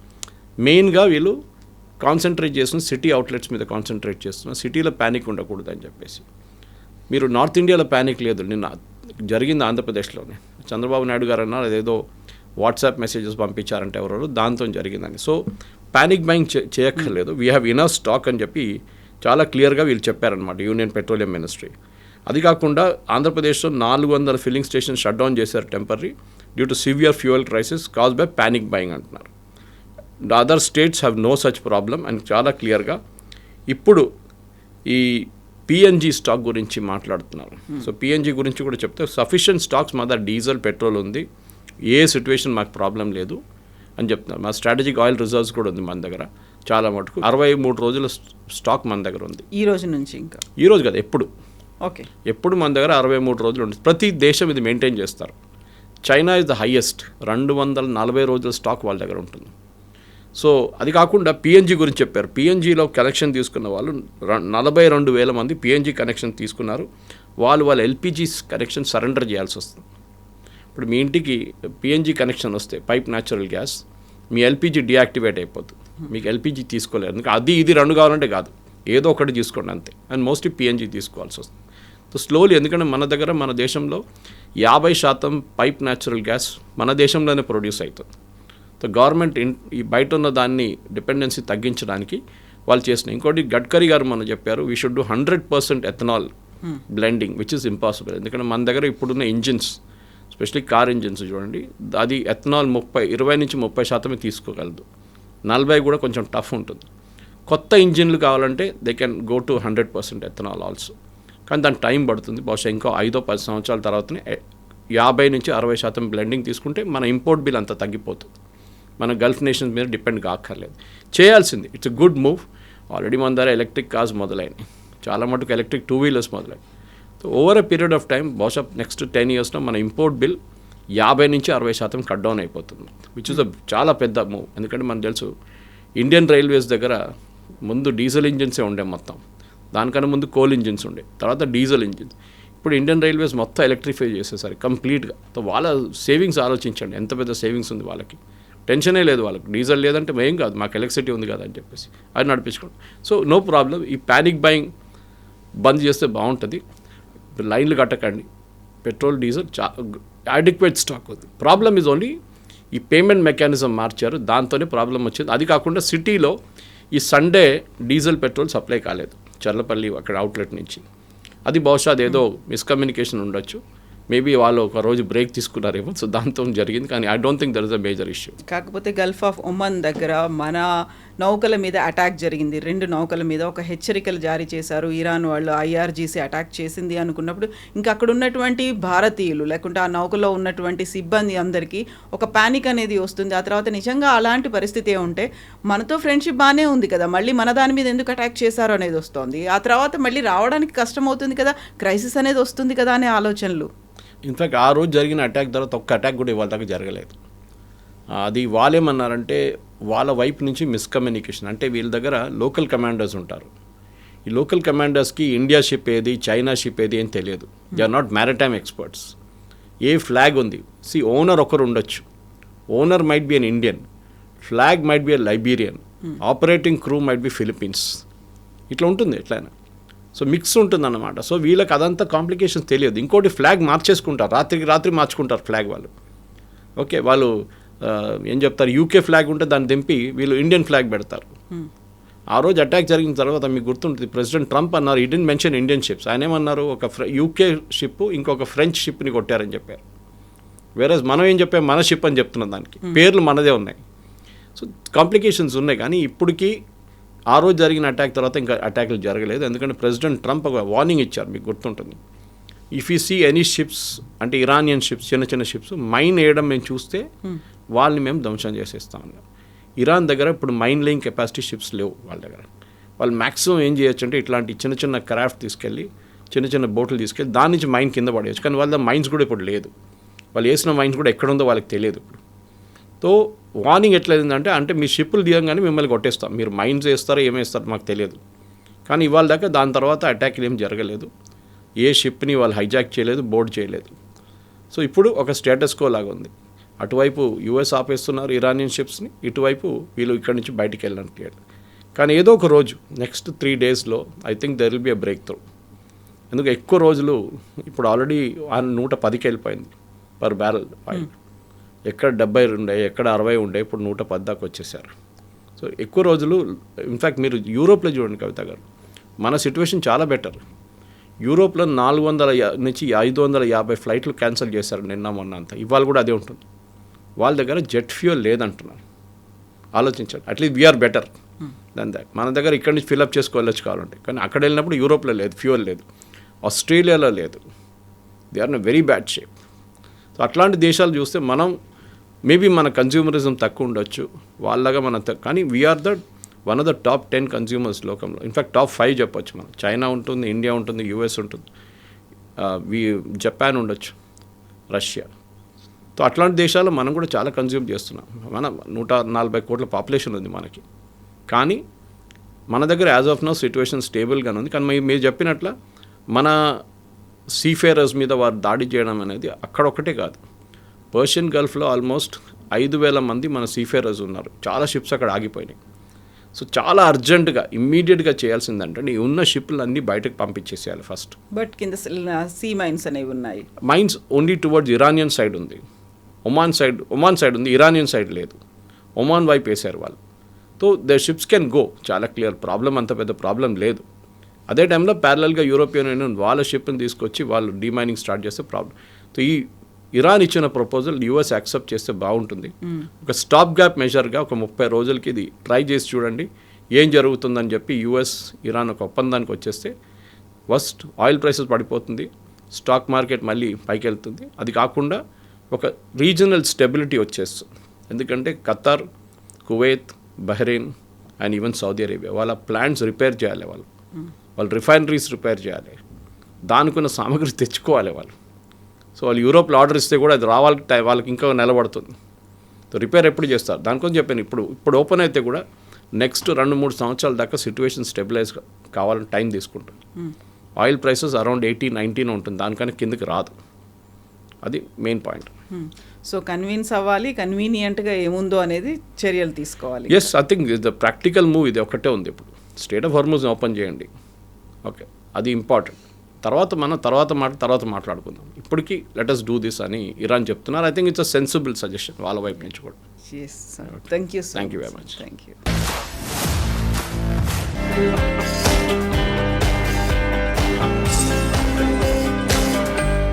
మెయిన్గా వీళ్ళు కాన్సన్ట్రేట్ చేస్తున్న సిటీ అవుట్లెట్స్ మీద కాన్సన్ట్రేట్ చేస్తున్నారు. సిటీలో ప్యానిక్ ఉండకూడదు అని చెప్పేసి. మీరు నార్త్ ఇండియాలో ప్యానిక్ లేదు. నిన్న జరిగింది ఆంధ్రప్రదేశ్లోనే. చంద్రబాబు నాయుడు గారు అన్నారు అదేదో వాట్సాప్ మెసేజెస్ పంపించారంటే ఎవరో, దాంతో జరిగిందని. సో ప్యానిక్ బయింగ్ చేయక్కర్లేదు. వీ హ్యావ్ ఇనఫ్ స్టాక్ అని చెప్పి చాలా క్లియర్గా వీళ్ళు చెప్పారనమాట, యూనియన్ పెట్రోలియం మినిస్ట్రీ. అది కాకుండా ఆంధ్రప్రదేశ్లో 400 ఫిల్లింగ్ స్టేషన్ షట్ డౌన్ చేశారు temporary due to severe fuel crisis cause by panic buying అంటున్నారు. The other states have no such problem అని చాలా క్లియర్గా. ఇప్పుడు ఈ పిఎన్జీ స్టాక్ గురించి మాట్లాడుతున్నారు. సో పిఎన్జీ గురించి కూడా చెప్తే సఫిషియెంట్ స్టాక్స్ మా దగ్గర డీజిల్, పెట్రోల్ ఉంది, ఏ సిచ్యువేషన్ మాకు ప్రాబ్లం లేదు అని చెప్తున్నారు. మా స్ట్రాటజిక్ ఆయిల్ రిజర్వ్స్ కూడా ఉంది మన దగ్గర చాలా మటుకు. 63 రోజుల స్టాక్ మన దగ్గర ఉంది. ఈ రోజు నుంచి ఇంకా ఈ రోజు కదా, ఎప్పుడు ఓకే, ఎప్పుడు మన దగ్గర 63 రోజులు ఉంటుంది. ప్రతి దేశం ఇది మెయింటైన్ చేస్తారు. చైనా ఇస్ ద హైయెస్ట్, 240 రోజుల స్టాక్ వాళ్ళ దగ్గర ఉంటుంది. సో అది కాకుండా పిఎన్జీ గురించి చెప్పారు. పిఎన్జీలో కనెక్షన్ తీసుకున్న వాళ్ళు 42,000 మంది పిఎన్జీ కనెక్షన్ తీసుకున్నారు. వాళ్ళ ఎల్పిజీ కనెక్షన్ సరెండర్ చేయాల్సి వస్తుంది. ఇప్పుడు మీ ఇంటికి పిఎన్జీ కనెక్షన్ వస్తే పైప్ న్యాచురల్ గ్యాస్, మీ ఎల్పిజి డియాక్టివేట్ అయిపోతుంది. మీకు ఎల్పిజి తీసుకోలేరు. ఎందుకంటే అది ఇది 2 కావాలంటే కాదు, ఏదో ఒకటి తీసుకోండి అంతే. అండ్ మోస్ట్లీ పిఎన్జీ తీసుకోవాల్సి వస్తుంది. సో స్లోలీ, ఎందుకంటే మన దేశంలో 50% పైప్ న్యాచురల్ గ్యాస్ మన దేశంలోనే ప్రొడ్యూస్ అవుతుంది. సో గవర్నమెంట్ ఈ బయట ఉన్న దాన్ని డిపెండెన్సీ తగ్గించడానికి వాళ్ళు చేసిన. ఇంకోటి గడ్కరీ గారు మనం చెప్పారు, we should do 100% ethanol blending, which is impossible. ఎందుకంటే మన దగ్గర ఇప్పుడున్న ఇంజిన్స్ స్పెషల్లీ కార్ ఇంజిన్స్ చూడండి, అది ఎథనాల్ 20-30% తీసుకోగలదు. 40 కూడా కొంచెం టఫ్ ఉంటుంది. కొత్త ఇంజిన్లు కావాలంటే they can go to 100% ethanol also. కానీ దానికి టైం పడుతుంది. బహుశా ఇంకో 5-10 సంవత్సరాల తర్వాతనే 50-60% బ్లెండింగ్ తీసుకుంటే మన ఇంపోర్ట్ బిల్ అంతా తగ్గిపోతుంది. మన గల్ఫ్ నేషన్స్ మీద డిపెండ్ కాక్కర్లేదు. చేయాల్సింది. It's a good move. Already మన దగ్గర ఎలక్ట్రిక్ కార్స్ మొదలైనవి, చాలా మటుకు ఎలక్ట్రిక్ 2 వీలర్స్ మొదలైనవి. So over a period of time బహుశా నెక్స్ట్ 10 yearsలో మన ఇంపోర్ట్ బిల్ 50-60% కట్ డౌన్ అయిపోతుంది, విచ్ ఇస్ చాలా పెద్ద మూవ్. ఎందుకంటే మనకు తెలుసు ఇండియన్ రైల్వేస్ దగ్గర ముందు డీజిల్ ఇంజిన్సే ఉండే మొత్తం, దానికన్నా ముందు కోల్ ఇంజిన్స్ ఉండే, తర్వాత డీజిల్ ఇంజిన్స్. ఇప్పుడు ఇండియన్ రైల్వేస్ మొత్తం ఎలక్ట్రిఫై చేసేసరి కంప్లీట్గా. సో వాళ్ళ సేవింగ్స్ ఆలోచించండి, ఎంత పెద్ద సేవింగ్స్ ఉంది వాళ్ళకి. టెన్షనే లేదు వాళ్ళకి, డీజిల్ లేదంటే ఏం కాదు, మాకు ఎలక్ట్రిసిటీ ఉంది కదా అని చెప్పేసి అది నడిపించుకోండి. So no problem. ఈ ప్యానిక్ బయింగ్ బంద్ చేస్తే బాగుంటుంది. లైన్లు కట్టకండి. పెట్రోల్ డీజిల్ అడిక్వేట్ స్టాక్ ఉంది. ప్రాబ్లమ్ ఈజ్ ఓన్లీ ఈ పేమెంట్ మెకానిజం మార్చారు, దాంతోనే ప్రాబ్లం వచ్చింది. అది కాకుండా సిటీలో ఈ సండే డీజిల్ పెట్రోల్ సప్లై కాలేదు చర్లపల్లి అక్కడ అవుట్లెట్ నుంచి. అది బహుశా అదేదో మిస్కమ్యూనికేషన్ ఉండొచ్చు. మేబీ వాళ్ళు ఒక రోజు బ్రేక్ తీసుకున్నారేమో, సో దాంతో జరిగింది. కానీ I don't think there is a major issue. కాకపోతే గల్ఫ్ ఆఫ్ ఒమన్ దగ్గర మన నౌకల మీద అటాక్ జరిగింది. 2 నౌకల మీద ఒక హెచ్చరికలు జారీ చేశారు. ఇరాన్ వాళ్ళు IRGC అటాక్ చేసింది అనుకున్నప్పుడు ఇంకా అక్కడ ఉన్నటువంటి భారతీయులు లేకుంటే ఆ నౌకలో ఉన్నటువంటి సిబ్బంది అందరికీ ఒక ప్యానిక్ అనేది వస్తుంది. ఆ తర్వాత నిజంగా అలాంటి పరిస్థితి ఉంటే మనతో ఫ్రెండ్షిప్ బాగానే ఉంది కదా, మళ్ళీ మన దాని మీద ఎందుకు అటాక్ చేశారు అనేది వస్తుంది. ఆ తర్వాత మళ్ళీ రావడానికి కష్టం అవుతుంది కదా, క్రైసిస్ అనేది వస్తుంది కదా అనే ఆలోచనలు. ఇన్ఫ్యాక్ట్ ఆ రోజు జరిగిన అటాక్ తర్వాత ఒక్క అటాక్ కూడా ఇవాళ దాకా జరగలేదు. అది వాళ్ళేమన్నారంటే వాళ్ళ వైపు నుంచి మిస్కమ్యూనికేషన్. అంటే వీళ్ళ దగ్గర లోకల్ కమాండర్స్ ఉంటారు. ఈ లోకల్ కమాండర్స్కి ఇండియా షిప్ ఏది, చైనా షిప్ ఏది అని తెలియదు. They are not maritime experts. A flag ఉంది, ఓనర్ ఒకరు ఉండొచ్చు. Owner might be an Indian, flag might be a Liberian, operating crew might be Philippines. ఇట్లా ఉంటుంది ఎట్లయినా. సో మిక్స్ ఉంటుందన్నమాట. సో వీళ్ళకి అదంతా కాంప్లికేషన్స్ తెలియదు. ఇంకోటి ఫ్లాగ్ మార్చేసుకుంటారు, రాత్రికి రాత్రి మార్చుకుంటారు ఫ్లాగ్ వాళ్ళు. ఓకే, వాళ్ళు ఏం చెప్తారు, UK ఫ్లాగ్ ఉంటే దాన్ని దింపి వీళ్ళు ఇండియన్ ఫ్లాగ్ పెడతారు. ఆ రోజు అటాక్ జరిగిన తర్వాత మీకు గుర్తుంటుంది, ప్రెసిడెంట్ ట్రంప్ అన్నారు, ఈ డిడ్ంట్ మెన్షన్ ఇండియన్ షిప్స్. ఆయన ఏమన్నారు, ఒక UK షిప్ ఇంకొక ఫ్రెంచ్ షిప్ని కొట్టారని చెప్పారు. వేరేజ్ మనం ఏం చెప్పాం, మన షిప్ అని చెప్తున్నాం, దానికి పేర్లు మనదే ఉన్నాయి. సో కాంప్లికేషన్స్ ఉన్నాయి. కానీ ఇప్పటికీ ఆ రోజు జరిగిన అటాక్ తర్వాత ఇంకా అటాక్లు జరగలేదు. ఎందుకంటే ప్రెసిడెంట్ ట్రంప్ ఒక వార్నింగ్ ఇచ్చారు, మీకు గుర్తుంటుంది. If you see any ships, అంటే ఇరానియన్ షిప్స్, చిన్న షిప్స్ మైన్ వేయడం మేము చూస్తే వాళ్ళని మేము ధ్వంసం చేసేస్తామన్నారు. ఇరాన్ దగ్గర ఇప్పుడు మైన్ లేయింగ్ కెపాసిటీ షిప్స్ లేవు వాళ్ళ దగ్గర. వాళ్ళు మ్యాక్సిమం ఏం చేయొచ్చు అంటే ఇట్లాంటి చిన్న క్రాఫ్ట్ తీసుకెళ్ళి, చిన్న బోట్లు తీసుకెళ్ళి దాని నుంచి మైన్ కింద పడేయచ్చు. కానీ వాళ్ళ మైన్స్ కూడా ఇప్పుడు లేదు. వాళ్ళు వేసిన మైన్స్ కూడా ఎక్కడుందో వాళ్ళకి తెలియదు ఇప్పుడు. సో వార్నింగ్ ఎట్లయిందంటే, అంటే మీ షిప్పులు దిగంగానే మిమ్మల్ని కొట్టేస్తాం, మీరు మైన్స్ వేస్తారో ఏమేస్తారో మాకు తెలియదు. కానీ ఇవాళ దాకా దాని తర్వాత అటాక్లు ఏం జరగలేదు. ఏ షిప్ని వాళ్ళు హైజాక్ చేయలేదు, బోర్డ్ చేయలేదు. సో ఇప్పుడు ఒక స్టేటస్ కో లాగా ఉంది. అటువైపు US ఆపేస్తున్నారు ఇరానియన్ షిప్స్ని, ఇటువైపు వీళ్ళు ఇక్కడి నుంచి బయటికి వెళ్ళడానికి. కానీ ఏదో ఒక రోజు నెక్స్ట్ 3 daysలో I think there will be a breakthrough. ఎందుకు ఎక్కువ రోజులు ఇప్పుడు ఆల్రెడీ 110కి వెళ్ళిపోయింది పర్ బ్యారల్ ఆయిల్. ఎక్కడ 70 ఉండే, ఎక్కడ 60 ఉండే, ఇప్పుడు 110 దాకా వచ్చేసారు. సో ఎక్కువ రోజులు. ఇన్ఫ్యాక్ట్ మీరు యూరోప్లో చూడండి కవిత గారు, మన సిచ్యువేషన్ చాలా బెటర్. యూరోప్లో 400 నుంచి 550 ఫ్లైట్లు క్యాన్సిల్ చేశారు నిన్న మొన్న అంతా. ఇవాళ కూడా అదే ఉంటుంది. వాళ్ళ దగ్గర జెట్ ఫ్యూయల్ లేదంటున్నారు. ఆలోచించండి. అట్లీస్ట్ వీఆర్ బెటర్ దాని దాకా. మన దగ్గర ఇక్కడి నుంచి ఫిల్అప్ చేసుకోవచ్చు కావాలంటే, కానీ అక్కడ వెళ్ళినప్పుడు యూరోప్లో లేదు, ఫ్యూయల్ లేదు, ఆస్ట్రేలియాలో లేదు. They are in very bad shape. So అట్లాంటి దేశాలు చూస్తే మనం మేబీ మన కన్జ్యూమరిజం తక్కువ ఉండొచ్చు, వాళ్ళగా మన కానీ we are one of the top 10 consumers లోకంలో. ఇన్ఫ్యాక్ట్ టాప్ 5 చెప్పొచ్చు మనం. చైనా ఉంటుంది, ఇండియా ఉంటుంది, US ఉంటుంది, జపాన్ ఉండొచ్చు, రష్యా. సో అట్లాంటి దేశాల్లో మనం కూడా చాలా కన్జ్యూమ్ చేస్తున్నాం. మన 140 కోట్ల పాపులేషన్ ఉంది మనకి. కానీ మన దగ్గర యాజ్ ఆఫ్ నౌ సిచ్యువేషన్ స్టేబుల్గానే ఉంది. కానీ మీరు చెప్పినట్ల మన సీఫేరర్స్ మీద వారు దాడి చేయడం అనేది అక్కడొక్కటే కాదు. పర్షియన్ గల్ఫ్లో ఆల్మోస్ట్ 5,000 మంది మన సీఫేరర్స్ ఉన్నారు. చాలా షిప్స్ అక్కడ ఆగిపోయినాయి. సో చాలా అర్జెంటుగా ఇమ్మీడియట్గా చేయాల్సిందంటే ఈ ఉన్న షిప్లు అన్నీ బయటకు పంపించేసేయాలి ఫస్ట్. బట్ కింద సీ మైన్స్ అనేవి ఉన్నాయి. Mines only towards Iranian side ఉంది, ఒమాన్ సైడ్ ఉంది, ఇరానియన్ సైడ్ లేదు. ఒమాన్ వైపు వేశారు వాళ్ళు. So the ships can go, చాలా క్లియర్. ప్రాబ్లం అంత పెద్ద ప్రాబ్లం లేదు. అదే టైంలో ప్యారలల్గా యూరోపియన్ యూనియన్ వాళ్ళ షిప్ని తీసుకొచ్చి వాళ్ళు డీమైనింగ్ స్టార్ట్ చేస్తే ప్రాబ్లం. సో ఈ ఇరాన్ ఇచ్చిన ప్రపోజల్ యూఎస్ యాక్సెప్ట్ చేస్తే బాగుంటుంది. ఒక స్టాప్ గ్యాప్ మెజర్గా ఒక 30 రోజులకి ఇది ట్రై చేసి చూడండి ఏం జరుగుతుందని చెప్పి యూఎస్ ఇరాన్ ఒక ఒప్పందానికి వచ్చేస్తే ఫస్ట్ ఆయిల్ ప్రైసెస్ పడిపోతుంది, స్టాక్ మార్కెట్ మళ్ళీ పైకి వెళ్తుంది. అది కాకుండా ఒక రీజనల్ స్టెబిలిటీ వచ్చేస్తుంది. ఎందుకంటే Qatar, Kuwait, Bahrain and even Saudi Arabia వాళ్ళ ప్లాంట్స్ రిపేర్ చేయాలి, వాళ్ళు రిఫైనరీస్ రిపేర్ చేయాలి, దానికున్న సామగ్రి తెచ్చుకోవాలి వాళ్ళు. సో వాళ్ళు యూరోప్లో ఆర్డర్ ఇస్తే కూడా అది రావాలి, వాళ్ళకి ఇంకా నిలబడుతుంది. సో రిపేర్ ఎప్పుడు చేస్తారు దానికోసం చెప్పాను. ఇప్పుడు ఓపెన్ అయితే కూడా నెక్స్ట్ 2-3 సంవత్సరాల దాకా సిచ్యువేషన్ స్టెబిలైజ్ కావాలని టైం తీసుకుంటుంది. ఆయిల్ ప్రైసెస్ అరౌండ్ 18-19 ఉంటుంది, దానికన్నా కిందకి రాదు. అది మెయిన్ పాయింట్. సో కన్విన్స్ అవ్వాలి, కన్వీనియంట్గా ఏముందో అనేది చర్యలు తీసుకోవాలి. Yes, I think the practical move ఇది ఒకటే ఉంది. ఇప్పుడు స్టేట్ ఆఫ్ హార్మూజ్ని ఓపెన్ చేయండి, ఓకే, అది ఇంపార్టెంట్. తర్వాత మాట్లాడుకుందాం. ఇప్పటికీ లెట్ us డూ దిస్ అని ఇరాన్ చెప్తున్నారు. I think it's a sensible suggestion వాళ్ళ వైపు నుంచి కూడా. Yes, sir. Thank you so Thank you much. very much. Thank you.